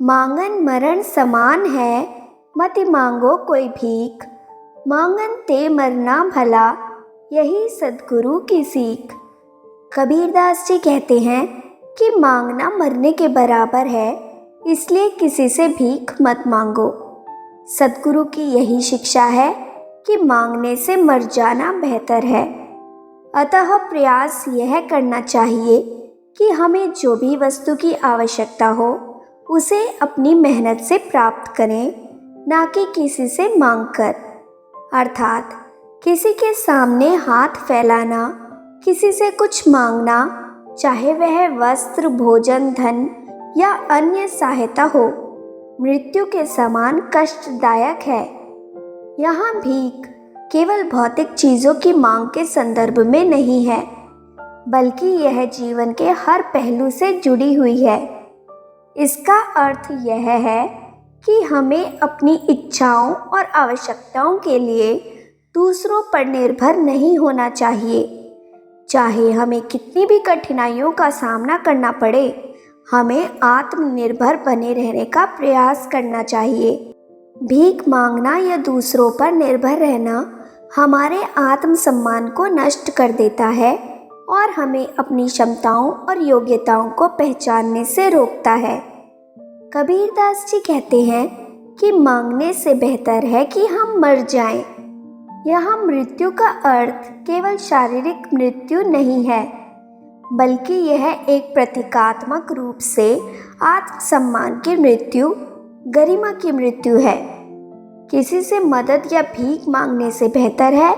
मांगन मरण समान है, मत मांगो कोई भीख। मांगन ते मरना भला, यही सद्गुरु की सीख। कबीरदास जी कहते हैं कि मांगना मरने के बराबर है, इसलिए किसी से भीख मत मांगो। सद्गुरु की यही शिक्षा है कि मांगने से मर जाना बेहतर है। अतः प्रयास यह करना चाहिए कि हमें जो भी वस्तु की आवश्यकता हो उसे अपनी मेहनत से प्राप्त करें, ना कि किसी से मांगकर। अर्थात किसी के सामने हाथ फैलाना, किसी से कुछ मांगना, चाहे वह वस्त्र, भोजन, धन या अन्य सहायता हो, मृत्यु के समान कष्टदायक है। यहाँ भीख केवल भौतिक चीज़ों की मांग के संदर्भ में नहीं है, बल्कि यह जीवन के हर पहलू से जुड़ी हुई है। इसका अर्थ यह है कि हमें अपनी इच्छाओं और आवश्यकताओं के लिए दूसरों पर निर्भर नहीं होना चाहिए। चाहे हमें कितनी भी कठिनाइयों का सामना करना पड़े, हमें आत्मनिर्भर बने रहने का प्रयास करना चाहिए। भीख मांगना या दूसरों पर निर्भर रहना हमारे आत्मसम्मान को नष्ट कर देता है और हमें अपनी क्षमताओं और योग्यताओं को पहचानने से रोकता है। कबीरदास जी कहते हैं कि मांगने से बेहतर है कि हम मर जाएं। यहाँ मृत्यु का अर्थ केवल शारीरिक मृत्यु नहीं है, बल्कि यह एक प्रतीकात्मक रूप से आत्मसम्मान की मृत्यु, गरिमा की मृत्यु है। किसी से मदद या भीख मांगने से बेहतर है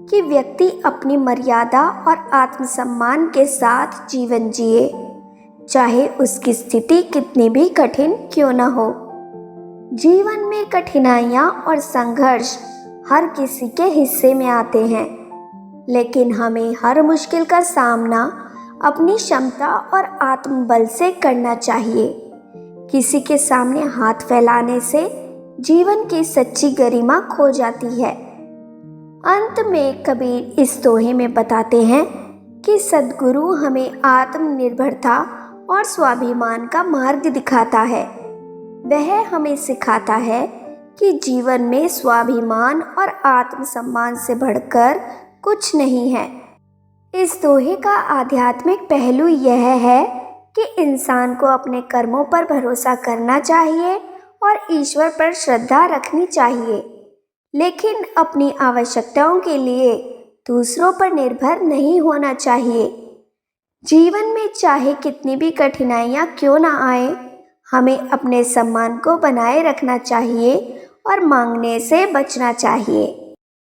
कि व्यक्ति अपनी मर्यादा और आत्मसम्मान के साथ जीवन जिए, चाहे उसकी स्थिति कितनी भी कठिन क्यों न हो। जीवन में कठिनाइयाँ और संघर्ष हर किसी के हिस्से में आते हैं, लेकिन हमें हर मुश्किल का सामना अपनी क्षमता और आत्मबल से करना चाहिए। किसी के सामने हाथ फैलाने से जीवन की सच्ची गरिमा खो जाती है। अंत में कबीर इस दोहे में बताते हैं कि सद्गुरु हमें आत्मनिर्भरता और स्वाभिमान का मार्ग दिखाता है। वह हमें सिखाता है कि जीवन में स्वाभिमान और आत्मसम्मान से बढ़कर कुछ नहीं है। इस दोहे का आध्यात्मिक पहलू यह है कि इंसान को अपने कर्मों पर भरोसा करना चाहिए और ईश्वर पर श्रद्धा रखनी चाहिए, लेकिन अपनी आवश्यकताओं के लिए दूसरों पर निर्भर नहीं होना चाहिए। जीवन में चाहे कितनी भी कठिनाइयाँ क्यों ना आए, हमें अपने सम्मान को बनाए रखना चाहिए और मांगने से बचना चाहिए।